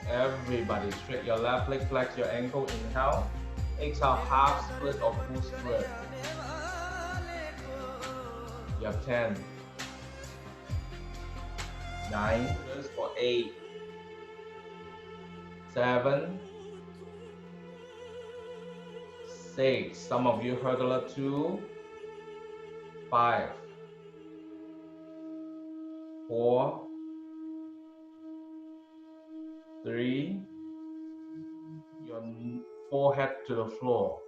Everybody, straight your left leg, flex your ankle, inhale. Exhale, half split or full split. You have 10, 9, just for 8, 7, 6. Some of you hurdler 2, 5, 4, 3. Your forehead to the floor.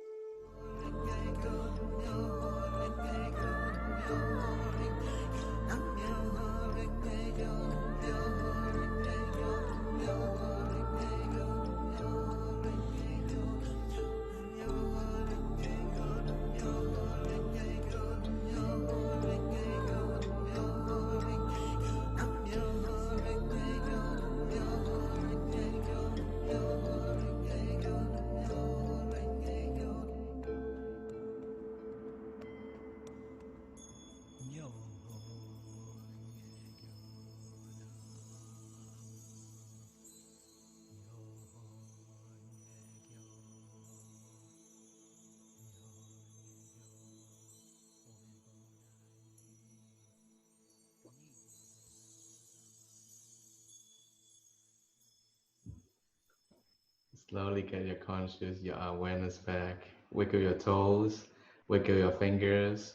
Slowly get your conscious, your awareness back. Wiggle your toes, wiggle your fingers.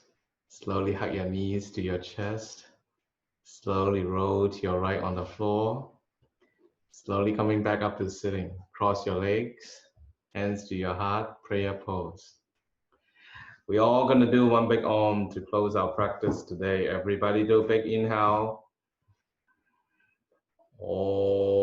Slowly hug your knees to your chest. Slowly roll to your right on the floor. Slowly coming back up to sitting. Cross your legs, hands to your heart, prayer pose. We're all gonna do one big Om to close our practice today. Everybody do a big inhale. Om.